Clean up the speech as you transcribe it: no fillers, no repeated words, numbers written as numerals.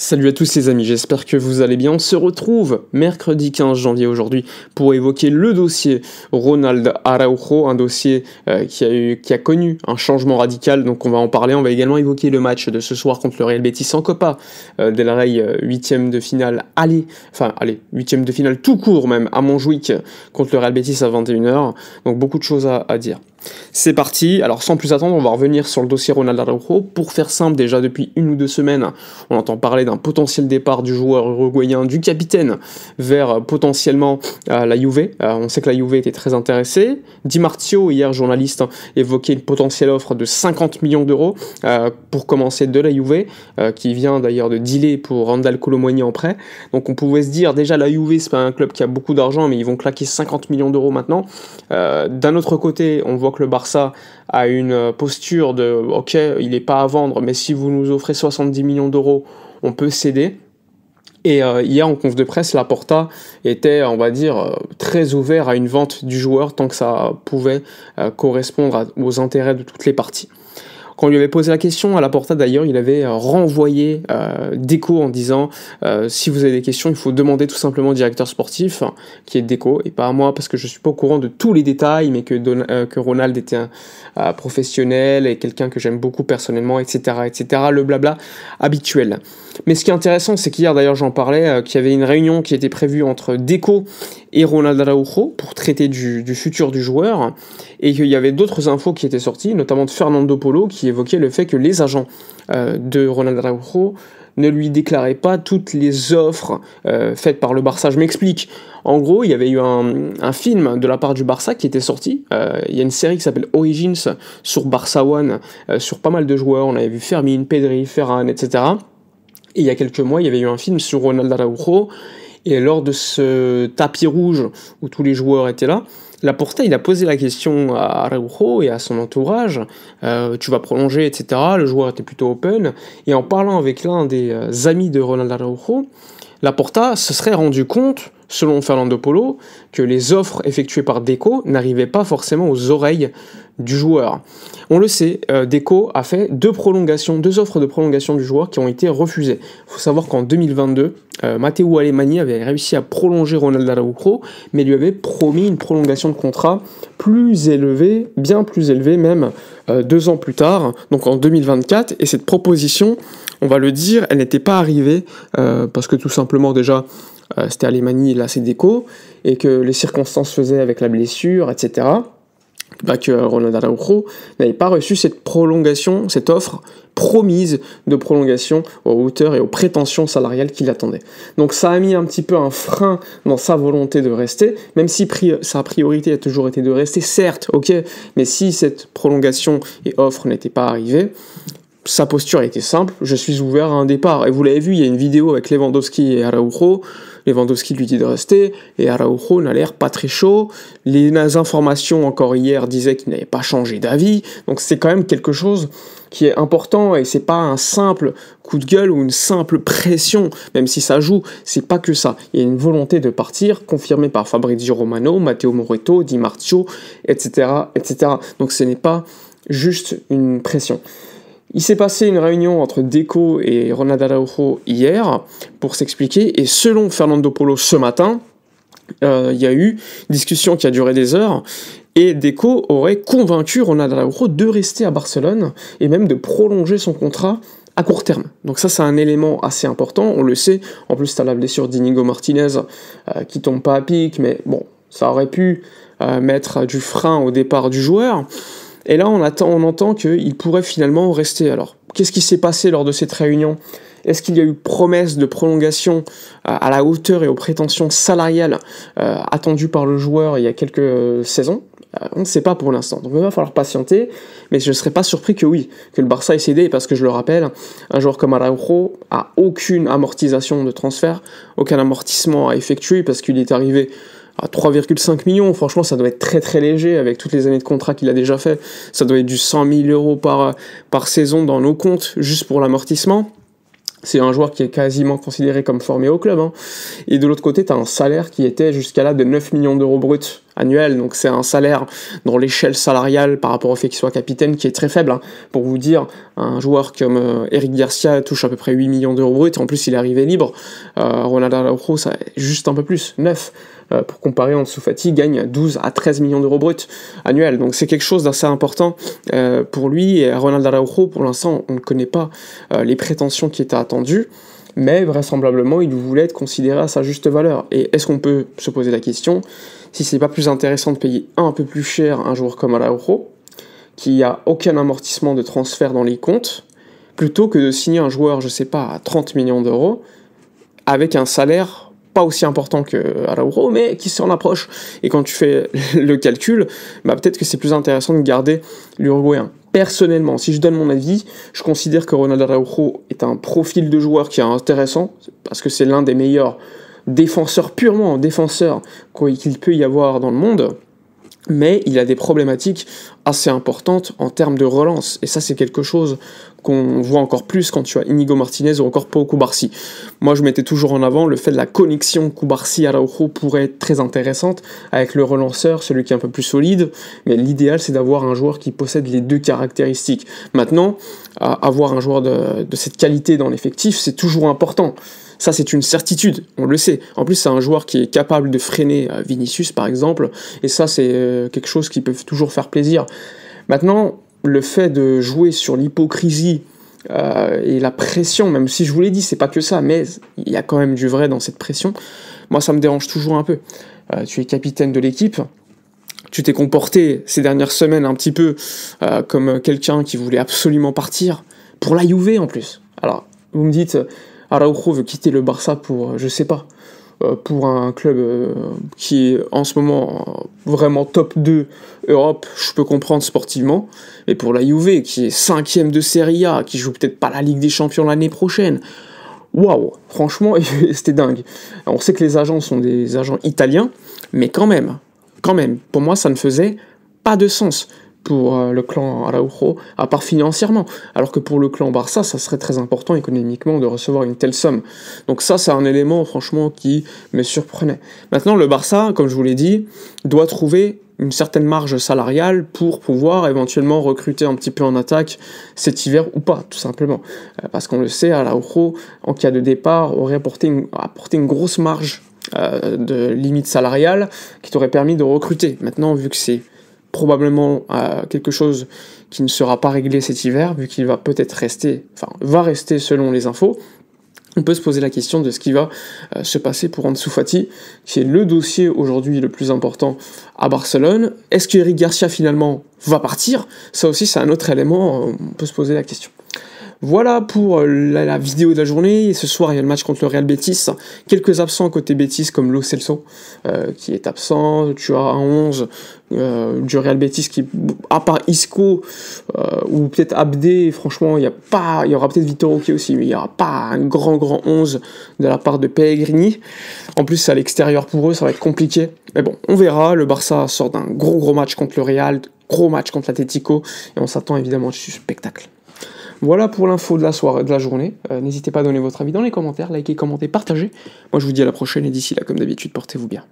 Salut à tous les amis, j'espère que vous allez bien. On se retrouve mercredi 15 janvier aujourd'hui pour évoquer le dossier Ronald Araujo, un dossier qui a connu un changement radical, donc on va en parler. On va également évoquer le match de ce soir contre le Real Betis en Copa del Rey, huitième de finale huitième de finale tout court même à Montjuïc contre le Real Betis à 21h, donc beaucoup de choses à dire. C'est parti, alors sans plus attendre, on va revenir sur le dossier Ronald Araujo. Pour faire simple, déjà depuis 1 ou 2 semaines, on entend parler d'un potentiel départ du joueur uruguayen, du capitaine, vers potentiellement la Juve. On sait que la Juve était très intéressée. Di Marzio, hier journaliste, évoquait une potentielle offre de 50 millions d'euros pour commencer de la Juve, qui vient d'ailleurs de dealer pour Randal Kolo Muani en prêt. Donc on pouvait se dire, déjà la Juve, c'est pas un club qui a beaucoup d'argent, mais ils vont claquer 50 millions d'euros maintenant. D'un autre côté, on voit que le Barça a une posture de « ok, il n'est pas à vendre, mais si vous nous offrez 70 millions d'euros, on peut céder ». Et hier, en conf de presse, Laporta était, on va dire, très ouvert à une vente du joueur tant que ça pouvait correspondre aux intérêts de toutes les parties. Quand on lui avait posé la question à Laporta d'ailleurs, il avait renvoyé Deco en disant si vous avez des questions, il faut demander tout simplement au directeur sportif qui est Deco et pas à moi parce que je suis pas au courant de tous les détails, mais que Ronald était un professionnel et quelqu'un que j'aime beaucoup personnellement, etc., le blabla habituel. Mais ce qui est intéressant, c'est qu'hier d'ailleurs j'en parlais, qu'il y avait une réunion qui était prévue entre Deco et Ronald Araujo pour traiter du futur du joueur, et qu'il y avait d'autres infos qui étaient sorties, notamment de Fernando Polo, qui évoquait le fait que les agents de Ronald Araujo ne lui déclaraient pas toutes les offres faites par le Barça. Je m'explique. En gros, il y avait eu un film de la part du Barça qui était sorti. Il y a une série qui s'appelle Origins sur Barça One, sur pas mal de joueurs. On avait vu Fermin, Pedri, Ferran, etc. Et il y a quelques mois, il y avait eu un film sur Ronald Araujo. Et lors de ce tapis rouge où tous les joueurs étaient là, Laporta, il a posé la question à Araujo et à son entourage, tu vas prolonger, etc. Le joueur était plutôt open. Et en parlant avec l'un des amis de Ronald Araujo, Laporta se serait rendu compte, selon Fernando Polo, que les offres effectuées par Deco n'arrivaient pas forcément aux oreilles du joueur. On le sait, Deco a fait deux offres de prolongation du joueur qui ont été refusées. Il faut savoir qu'en 2022, Matteo Alemany avait réussi à prolonger Ronald Araujo, mais lui avait promis une prolongation de contrat plus élevée, bien plus élevée même, 2 ans plus tard, donc en 2024, et cette proposition, on va le dire, elle n'était pas arrivée, parce que tout simplement déjà, c'était Alemany, là c'est Deco, et que les circonstances faisaient avec la blessure, etc., que Ronald Araujo n'avait pas reçu cette prolongation, cette offre promise de prolongation aux hauteurs et aux prétentions salariales qu'il attendait. Donc ça a mis un petit peu un frein dans sa volonté de rester, même si sa priorité a toujours été de rester, certes, ok, mais si cette prolongation et offre n'étaient pas arrivées, sa posture était simple, je suis ouvert à un départ. Et vous l'avez vu, il y a une vidéo avec Lewandowski et Araujo. Lewandowski lui dit de rester, et Araujo n'a l'air pas très chaud. Les informations encore hier disaient qu'il n'avait pas changé d'avis. Donc c'est quand même quelque chose qui est important, et c'est pas un simple coup de gueule ou une simple pression, même si ça joue, c'est pas que ça. Il y a une volonté de partir, confirmée par Fabrizio Romano, Matteo Moretto, Di Marzio, etc., etc. Donc ce n'est pas juste une pression. Il s'est passé une réunion entre Deco et Ronald Araujo hier pour s'expliquer, et selon Fernando Polo ce matin, il y a eu une discussion qui a duré des heures, et Deco aurait convaincu Ronald Araujo de rester à Barcelone et même de prolonger son contrat à court terme. Donc ça, c'est un élément assez important, on le sait. En plus, tu as la blessure d'Inigo Martinez qui tombe pas à pic, mais bon, ça aurait pu mettre du frein au départ du joueur. Et là, on entend qu'il pourrait finalement rester. Alors, qu'est-ce qui s'est passé lors de cette réunion ? Est-ce qu'il y a eu promesse de prolongation à la hauteur et aux prétentions salariales attendues par le joueur il y a quelques saisons ? On ne sait pas pour l'instant. Donc il va falloir patienter, mais je ne serais pas surpris que oui, que le Barça ait cédé, parce que je le rappelle, un joueur comme Araujo a aucune amortisation de transfert, aucun amortissement à effectuer, parce qu'il est arrivé à 3,5 millions, franchement ça doit être très très léger avec toutes les années de contrat qu'il a déjà fait, ça doit être du 100 000 euros par saison dans nos comptes, juste pour l'amortissement. C'est un joueur qui est quasiment considéré comme formé au club, hein. Et de l'autre côté, tu as un salaire qui était jusqu'à là de 9 millions d'euros bruts annuel, donc c'est un salaire dans l'échelle salariale par rapport au fait qu'il soit capitaine qui est très faible, hein. Pour vous dire, un joueur comme Eric Garcia touche à peu près 8 millions d'euros brut, et en plus il est arrivé libre. Ronald Araujo, ça juste un peu plus, 9. Pour comparer, Ansu Fati gagne 12 à 13 millions d'euros bruts annuels, donc c'est quelque chose d'assez important pour lui. Et Ronald Araujo, pour l'instant, on ne connaît pas les prétentions qui étaient attendues, mais vraisemblablement il voulait être considéré à sa juste valeur. Et est-ce qu'on peut se poser la question si c'est pas plus intéressant de payer un peu plus cher un joueur comme Araujo, qui a aucun amortissement de transfert dans les comptes, plutôt que de signer un joueur, je sais pas, à 30 millions d'euros, avec un salaire pas aussi important que Araujo, mais qui s'en approche. Et quand tu fais le calcul, peut-être que c'est plus intéressant de garder l'Uruguayen. Personnellement, si je donne mon avis, je considère que Ronald Araujo est un profil de joueur qui est intéressant, parce que c'est l'un des meilleurs défenseurs, purement défenseurs, qu'il peut y avoir dans le monde, mais il a des problématiques assez importantes en termes de relance, et ça c'est quelque chose qu'on voit encore plus quand tu as Inigo Martinez ou encore Pau Cubarsí. Moi je mettais toujours en avant le fait de la connexion Cubarsí-Araujo pourrait être très intéressante avec le relanceur, celui qui est un peu plus solide, mais l'idéal c'est d'avoir un joueur qui possède les deux caractéristiques. Maintenant, avoir un joueur de cette qualité dans l'effectif, c'est toujours important. Ça, c'est une certitude, on le sait. En plus, c'est un joueur qui est capable de freiner Vinicius, par exemple, et ça, c'est quelque chose qui peut toujours faire plaisir. Maintenant, le fait de jouer sur l'hypocrisie et la pression, même si je vous l'ai dit, c'est pas que ça, mais il y a quand même du vrai dans cette pression, moi, ça me dérange toujours un peu. Tu es capitaine de l'équipe, tu t'es comporté ces dernières semaines un petit peu comme quelqu'un qui voulait absolument partir, pour la Juve en plus. Alors, vous me dites... Araujo veut quitter le Barça pour, je sais pas, pour un club qui est en ce moment vraiment top 2 Europe, je peux comprendre sportivement, mais pour la Juve, qui est 5e de Serie A, qui joue peut-être pas la Ligue des Champions l'année prochaine, waouh, franchement, c'était dingue. On sait que les agents sont des agents italiens, mais quand même, pour moi, ça ne faisait pas de sens pour le clan Araujo, à part financièrement, alors que pour le clan Barça, ça serait très important économiquement de recevoir une telle somme. Donc ça, c'est un élément, franchement, qui me surprenait. Maintenant, le Barça, comme je vous l'ai dit, doit trouver une certaine marge salariale pour pouvoir éventuellement recruter un petit peu en attaque cet hiver ou pas, tout simplement. Parce qu'on le sait, Araujo, en cas de départ, aurait apporté une grosse marge de limite salariale qui t'aurait permis de recruter. Maintenant, vu que c'est probablement quelque chose qui ne sera pas réglé cet hiver, vu qu'il va peut-être rester, va rester selon les infos, on peut se poser la question de ce qui va se passer pour Ansu Fati, qui est le dossier aujourd'hui le plus important à Barcelone. Est-ce que Eric Garcia finalement va partir ? Ça aussi c'est un autre élément, on peut se poser la question. Voilà pour la vidéo de la journée. Et ce soir, il y a le match contre le Real Betis. Quelques absents côté Betis, comme Lo Celso, qui est absent. Tu as un 11 du Real Betis qui, à part Isco ou peut-être Abdé, franchement, il y aura peut-être Vitor Roque aussi, mais il n'y aura pas un grand 11 de la part de Pellegrini. En plus, c'est à l'extérieur pour eux, ça va être compliqué. Mais bon, on verra. Le Barça sort d'un gros match contre le Real, gros match contre l'Atlético, et on s'attend évidemment à ce spectacle. Voilà pour l'info de la soirée, de la journée. N'hésitez pas à donner votre avis dans les commentaires, likez, commentez, partagez. Moi je vous dis à la prochaine et d'ici là, comme d'habitude, portez-vous bien.